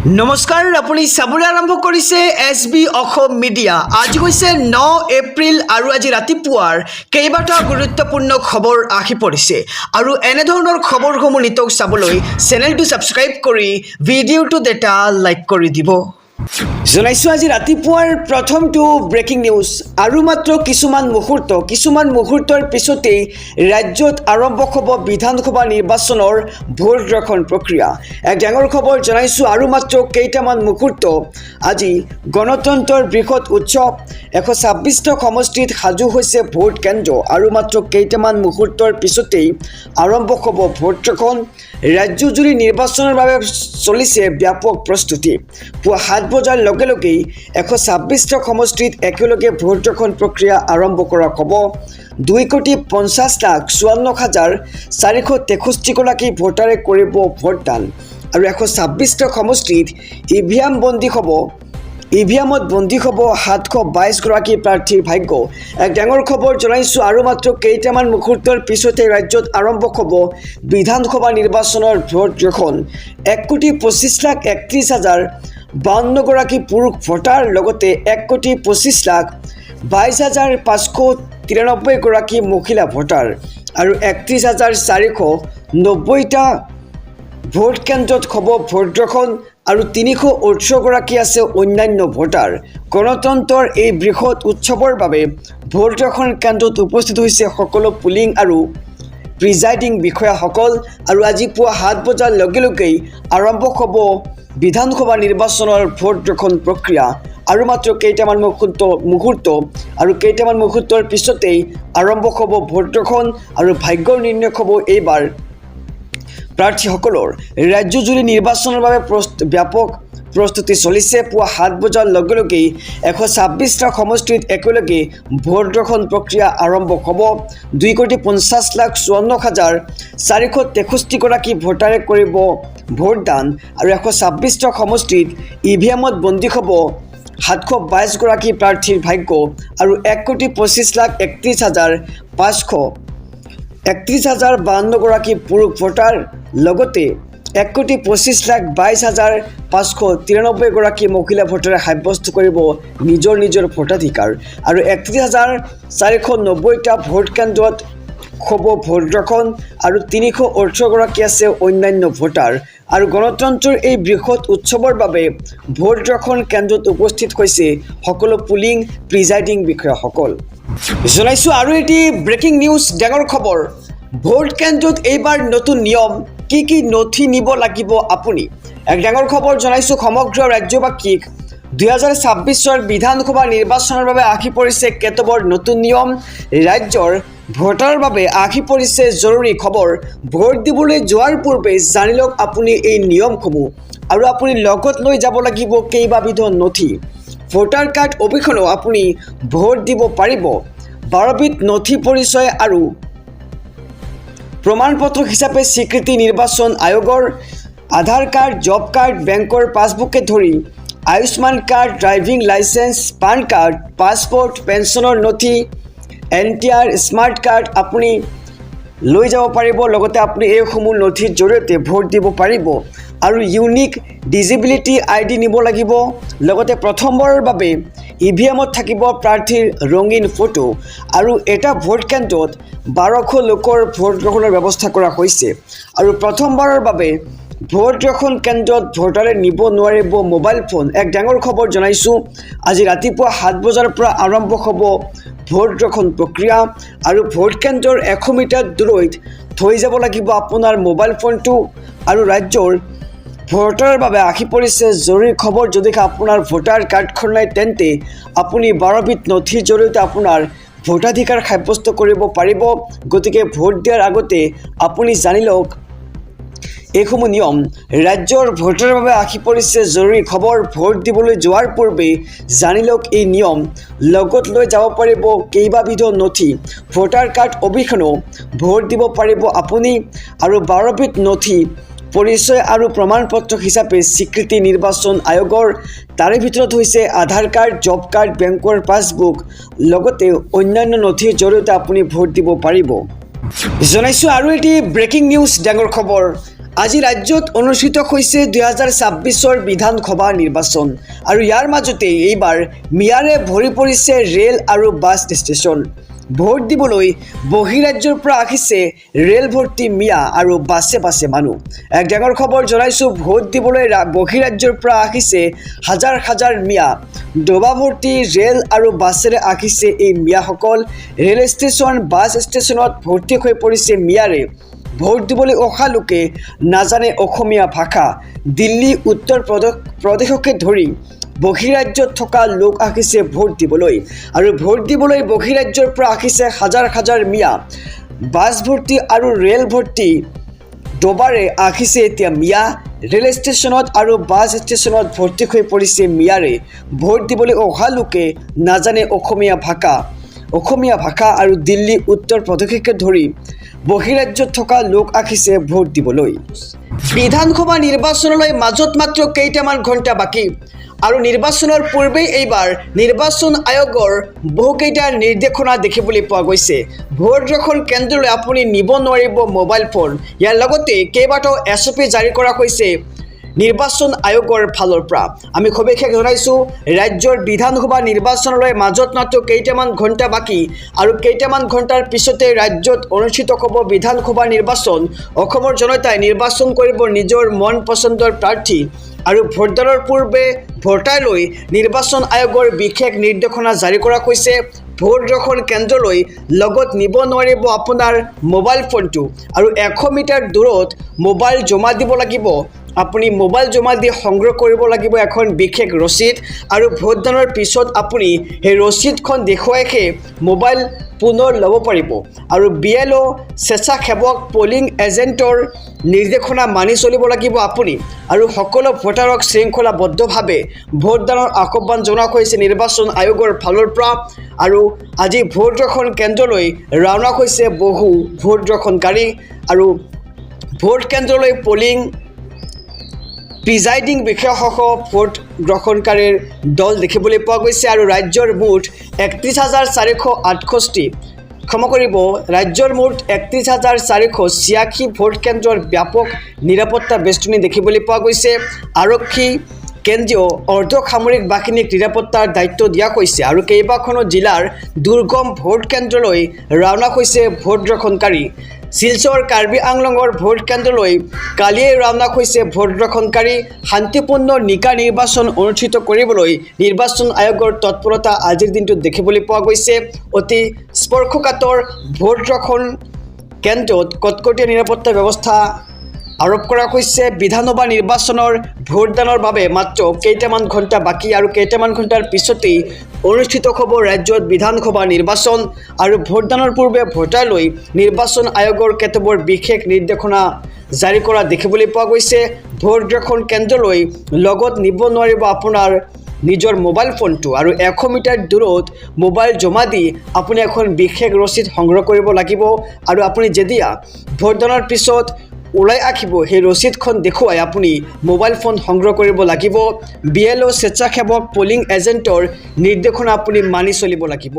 নমস্কাৰ, আপুনি চাবলৈ আৰম্ভ কৰিছে SB অসম মিডিয়া। আজি হৈছে 9 এপ্ৰিল আৰু আজি ৰাতিপুৱাৰ কেইবাটাও গুৰুত্বপূৰ্ণ খবৰ আহি পৰিছে আৰু এনেধৰণৰ খবৰসমূহ নিতৌ চাবলৈ চেনেলটো ছাবস্ক্ৰাইব কৰি ভিডিঅ'টোত এটা লাইক কৰি দিব। জনাইছো আজি ৰাতিপুৱাৰ প্ৰথমটো ব্ৰেকিং নিউজ আৰু মাত্ৰ কিছুমান মুহূৰ্তৰ পিছতেই ৰাজ্যত আৰম্ভ হ'ব বিধানসভা নিৰ্বাচনৰ ভোট গ্ৰহণ প্ৰক্ৰিয়া। এক ডাঙৰ খবৰ জনাইছো আৰু মাত্ৰ কেইটামান মুহূৰ্ত আজি গণতন্ত্ৰৰ বৃহৎ উৎসৱ 126টা সমষ্টিত সাজু হৈছে ভোট কেন্দ্ৰ আৰু মাত্ৰ কেইটামান মুহূৰ্তৰ পিছতেই আৰম্ভ হ'ব ভোট গ্ৰহণ। ৰাজ্যজুৰি নিৰ্বাচনৰ বাবে চলিছে ব্যাপক প্ৰস্তুতি। পুৱা 7 বজাৰ লগে লগেই 126টা সমষ্টিত একেলগে ভোট গ্ৰহণ প্ৰক্ৰিয়া আৰম্ভ কৰা হ'ব। 2,50,54,463 গৰাকী ভোটাৰে কৰিব ভোটদান আৰু 126টা সমষ্টিত ইভিএমত বন্দী হ'ব 722 গৰাকী প্ৰাৰ্থীৰ ভাগ্য। এক ডাঙৰ খবৰ জনাইছো আৰু মাত্ৰ কেইটামান মুহূৰ্তৰ পিছতে ৰাজ্যত আৰম্ভ হ'ব বিধানসভা নিৰ্বাচনৰ ভোট গ্ৰহণ। 1,25,31,052 গৰাকী পুৰুষ ভোটাৰ লগতে 1,25,22,593 গৰাকী মহিলা ভোটাৰ আৰু 31,490টা ভোট কেন্দ্ৰত হ'ব ভোট গ্ৰহণ আৰু 318 গৰাকী আছে অন্যান্য ভোটাৰ। গণতন্ত্ৰৰ এই বৃহৎ উৎসৱৰ বাবে ভোট গ্ৰহণ কেন্দ্ৰত উপস্থিত হৈছে সকলো পুলিং আৰু প্ৰিজাইডিং বিষয়াসকল আৰু আজি পুৱা 7 বজাৰ লগে লগেই আৰম্ভ হ'ব বিধানসভা নিৰ্বাচনৰ ভোট গ্ৰহণ প্ৰক্ৰিয়া আৰু মাত্ৰ কেইটামান মুহূৰ্তৰ পিছতেই আৰম্ভ হ'ব ভোট গ্ৰহণ আৰু ভাগ্যৰ নিৰ্ণয় হ'ব এইবাৰ প্ৰাৰ্থীসকলৰ। ৰাজ্যজুৰি নিৰ্বাচনৰ বাবে ব্যাপক প্ৰস্তুতি চলিছে। পুৱা 7 বজাৰ লগে লগেই 126টা সমষ্টিত একেলগে ভোট গ্ৰহণ প্ৰক্ৰিয়া আৰম্ভ হ'ব। 2,50,54,463 গৰাকী ভোটাৰে কৰিব ভোটদান আৰু 126টা সমষ্টিত ইভিএমত বন্দী হ'ব 722 গৰাকী প্ৰাৰ্থীৰ ভাগ্য আৰু 1,25,31,552 গৰাকী পুৰুষ ভোটাৰ লগতে 1,25,22,593 গৰাকী মহিলা ভোটাৰে সাব্যস্ত কৰিব নিজৰ ভোটাধিকাৰ আৰু 31,490টা ভোট কেন্দ্ৰত হ'ব ভোট গ্ৰহণ আৰু 318 গৰাকী আছে অন্যান্য ভোটাৰ আৰু গণতন্ত্ৰৰ এই বৃহৎ উৎসৱৰ বাবে ভোট গ্ৰহণ কেন্দ্ৰত উপস্থিত হৈছে সকলো পুলিং প্ৰিজাইডিং বিষয়াসকল। জনাইছো আৰু এটি ব্ৰেকিং নিউজ ডাঙৰ খবৰ। ভোট কেন্দ্ৰত এইবাৰ নতুন নিয়ম, কি নথি নিব লাগিব আপুনি। এক ডাঙৰ খবৰ জনাইছো সমগ্ৰ ৰাজ্যবাসীক 2026 বিধানসভা নিৰ্বাচনৰ বাবে আহি পৰিছে কেতবৰ নতুন নিয়ম। ৰাজ্যৰ ভোটাৰৰ বাবে আহি পৰিছে জৰুৰী খবৰ। ভোট দিবলৈ যোৱাৰ পূৰ্বে জানি লওক আপুনি এই নিয়মসমূহ আৰু আপুনি লগত লৈ যাব লাগিব কেইবাবিধ নথি। ভোটাৰ কাৰ্ড অবিহনেও আপুনি ভোট দিব পাৰিব। 12বিধ নথি পৰিচয় আৰু প্ৰমাণপত্ৰ হিচাপে স্বীকৃতি নিৰ্বাচন আয়োগৰ আধাৰ কাৰ্ড, জব কাৰ্ড, বেংকৰ পাছবুকে ধৰি Ayushman card, driving licence, PAN card, passport, পেঞ্চনৰ নথি, NTR, স্মাৰ্ট কাৰ্ড আপুনি লৈ যাব পাৰিব। লগতে আপুনি এইসমূহ নথিৰ জৰিয়তে ভোট দিব পাৰিব আৰু ইউনিক ডিজিবিলিটি ID নিব লাগিব। লগতে প্ৰথমবাৰৰ বাবে ইভিএমত থাকিব প্ৰাৰ্থীৰ ৰঙীন ফটো আৰু এটা ভোট কেন্দ্ৰত 1200 লোকৰ ভোট গ্ৰহণৰ ব্যৱস্থা কৰা হৈছে আৰু প্ৰথমবাৰৰ বাবে ভোট গ্ৰহণ কেন্দ্ৰত ভোটাৰে নিব নোৱাৰিব মোবাইল ফোন। এক ডাঙৰ খবৰ জনাইছো আজি ৰাতিপুৱা 7 বজাৰ পৰা আৰম্ভ হ'ব ভোট গ্ৰহণ প্ৰক্ৰিয়া আৰু ভোট কেন্দ্ৰৰ 100 মিটাৰ দূৰৈত থৈ যাব লাগিব আপোনাৰ মোবাইল ফোনটো আৰু ৰাজ্যৰ ভোটাৰৰ বাবে আহি পৰিছে জৰুৰী খবৰ। যদি আপোনাৰ ভোটাৰ কাৰ্ডখন নাই তেন্তে আপুনি 12বিধ নথিৰ জৰিয়তে আপোনাৰ ভোটাধিকাৰ সাব্যস্ত কৰিব পাৰিব। গতিকে ভোট দিয়াৰ আগতে আপুনি জানি লওক এইসমূহ নিয়ম। ৰাজ্যৰ ভোটাৰৰ বাবে আহি পৰিছে জৰুৰী খবৰ। ভোট দিবলৈ যোৱাৰ পূৰ্বে জানি লওক এই নিয়ম। লগত লৈ যাব পাৰিব কেইবাবিধ নথি। ভোটাৰ কাৰ্ড অবিহনেও ভোট দিব পাৰিব আপুনি আৰু 12বিধ নথি পৰিচয় আৰু প্ৰমাণপত্ৰ হিচাপে স্বীকৃতি নিৰ্বাচন আয়োগৰ। তাৰে ভিতৰত হৈছে আধাৰ কাৰ্ড, জব কাৰ্ড, বেংকৰ পাছবুক লগতে অন্যান্য নথিৰ জৰিয়তে আপুনি ভোট দিব পাৰিব। জনাইছো আৰু এটি ব্ৰেকিং নিউজ ডাঙৰ খবৰ। আজি ৰাজ্যত অনুষ্ঠিত হৈছে 2026 বিধানসভা নিৰ্বাচন আৰু ইয়াৰ মাজতে এইবাৰ মিয়াৰে ভৰি পৰিছে ৰেল আৰু বাছ ষ্টেচন। ভোট দিবলৈ বহিৰাজ্যৰ পৰা আহিছে ৰেল ভৰ্তি মিয়া আৰু বাছে বাছে মানুহ। এক ডাঙৰ খবৰ জনাইছোঁ, ভোট দিবলৈ বহিৰাজ্যৰ পৰা আহিছে হাজাৰ হাজাৰ মিয়া। ডবা ভৰ্তি ৰেল আৰু বাছেৰে আহিছে এই মিয়াসকল। ৰেল ষ্টেচন বাছ ষ্টেচনত ভৰ্তি হৈ পৰিছে মিয়াৰে। ভোট দিবলৈ অহা লোকে নাজানে অসমীয়া ভাষা। দিল্লী উত্তৰ প্ৰদেশকে ধৰি বহিৰাজ্যত থকা লোক আহিছে ভোট দিবলৈ আৰু ভোট দিবলৈ বহিৰাজ্যৰ পৰা আহিছে হাজাৰ হাজাৰ মিয়া। বাছ ভৰ্তি আৰু ৰেল ভৰ্তি ডবাৰে আহিছে এতিয়া মিয়া। ৰেল ষ্টেচনত আৰু বাছ ষ্টেচনত ভৰ্তি হৈ পৰিছে মিয়াৰে। ভোট দিবলৈ অহা লোকে নাজানে অসমীয়া ভাষা আৰু দিল্লী উত্তৰ প্ৰদেশকে ধৰি বহিৰাজ্যত থকা লোক আহিছে ভোট দিবলৈ। বিধানসভা নিৰ্বাচনলৈ মাজত মাত্ৰ কেইটামান ঘণ্টা বাকী আৰু নিৰ্বাচনৰ পূৰ্বেই এইবাৰ নিৰ্বাচন আয়োগৰ বহুকেইটা নিৰ্দেশনা দেখিবলৈ পোৱা গৈছে। ভোট গ্ৰহণ কেন্দ্ৰলৈ আপুনি নিব নোৱাৰিব মোবাইল ফোন। ইয়াৰ লগতে কেইবাটাও SOP জাৰি কৰা হৈছে নিৰ্বাচন আয়োগৰ ফালৰ পৰা। আমি সবিশেষ জনাইছোঁ, ৰাজ্যৰ বিধানসভা নিৰ্বাচনলৈ মাজত মাত্ৰ কেইটামান ঘণ্টা বাকী আৰু কেইটামান ঘণ্টাৰ পিছতে ৰাজ্যত অনুষ্ঠিত হ'ব বিধানসভা নিৰ্বাচন। অসমৰ জনতাই নিৰ্বাচন কৰিব নিজৰ মন পচন্দৰ প্ৰাৰ্থী আৰু ভোটদানৰ পূৰ্বে ভোটাৰলৈ নিৰ্বাচন আয়োগৰ বিশেষ নিৰ্দেশনা জাৰি কৰা হৈছে। ভোট গ্ৰহণ কেন্দ্ৰলৈ লগত নিব নোৱাৰিব আপোনাৰ মোবাইল ফোনটো আৰু 100 মিটাৰ দূৰত মোবাইল জমা দিব লাগিব। আপুনি মোবাইল জমা দি সংগ্ৰহ কৰিব লাগিব এখন বিশেষ ৰচিদ আৰু ভোটদানৰ পিছত আপুনি সেই ৰচিদখন দেখুৱাইহে মোবাইল পুনৰ ল'ব পাৰিব। আৰু BLO স্বেচ্ছাসেৱক পলিং এজেণ্টৰ নিৰ্দেশনা মানি চলিব লাগিব আপুনি আৰু সকলো ভোটাৰক শৃংখলাবদ্ধভাৱে ভোটদানৰ আহ্বান জনোৱা হৈছে নিৰ্বাচন আয়োগৰ ফালৰ পৰা। আৰু আজি ভোট গ্ৰহণ কেন্দ্ৰলৈ ৰাওনা হৈছে বহু ভোট গ্ৰহণকাৰী আৰু ভোট কেন্দ্ৰলৈ পলিং প্ৰিজাইডিং বিষয়াসহ ভোট গ্ৰহণকাৰীৰ দল দেখিবলৈ পোৱা গৈছে আৰু ৰাজ্যৰ মুঠ 31,468 ক্ষমা কৰিব, ৰাজ্যৰ মুঠ 31,486 ভোট কেন্দ্ৰৰ ব্যাপক নিৰাপত্তা বেষ্টনী দেখিবলৈ পোৱা গৈছে। আৰক্ষী কেন্দ্ৰীয় অৰ্ধসামৰিক বাহিনীক নিৰাপত্তাৰ দায়িত্ব দিয়া হৈছে আৰু কেইবাখনো জিলাৰ দুৰ্গম ভোট কেন্দ্ৰলৈ ৰাওনা হৈছে ভোট গ্ৰহণকাৰী। শিলচৰ কাৰ্বি আংলঙৰ ভোট কেন্দ্ৰলৈ কালিয়ে ৰাওনা হৈছে ভোট গ্ৰহণকাৰী। শান্তিপূৰ্ণ নিকা নিৰ্বাচন অনুষ্ঠিত কৰিবলৈ নিৰ্বাচন আয়োগৰ তৎপৰতা আজিৰ দিনটোত দেখিবলৈ পোৱা গৈছে। অতি স্পৰ্শকাতৰ ভোট গ্ৰহণ কেন্দ্ৰত কটকটীয়া নিৰাপত্তা ব্যৱস্থা আৰোপ কৰা হৈছে। বিধানসভা নিৰ্বাচনৰ ভোটদানৰ বাবে মাত্ৰ কেইটামান ঘণ্টা বাকী আৰু কেইটামান ঘণ্টাৰ পিছতেই অনুষ্ঠিত হ'ব ৰাজ্যত বিধানসভা নিৰ্বাচন আৰু ভোটদানৰ পূৰ্বে ভোটাৰলৈ নিৰ্বাচন আয়োগৰ কেতবোৰ বিশেষ নিৰ্দেশনা জাৰি কৰা দেখিবলৈ পোৱা গৈছে। ভোট গ্ৰহণ কেন্দ্ৰলৈ লগত নিব নোৱাৰিব আপোনাৰ নিজৰ মোবাইল ফোনটো আৰু 100 মিটাৰ দূৰত মোবাইল জমা দি আপুনি এখন বিশেষ ৰচিদ সংগ্ৰহ কৰিব লাগিব আৰু আপুনি যেতিয়া ভোটদানৰ পিছত ওলাই আহিব সেই ৰচিদখন দেখুৱাই আপুনি মোবাইল ফোন সংগ্ৰহ কৰিব লাগিব। BLO স্বেচ্ছাসেৱক পলিং এজেণ্টৰ নিৰ্দেশনা আপুনি মানি চলিব লাগিব।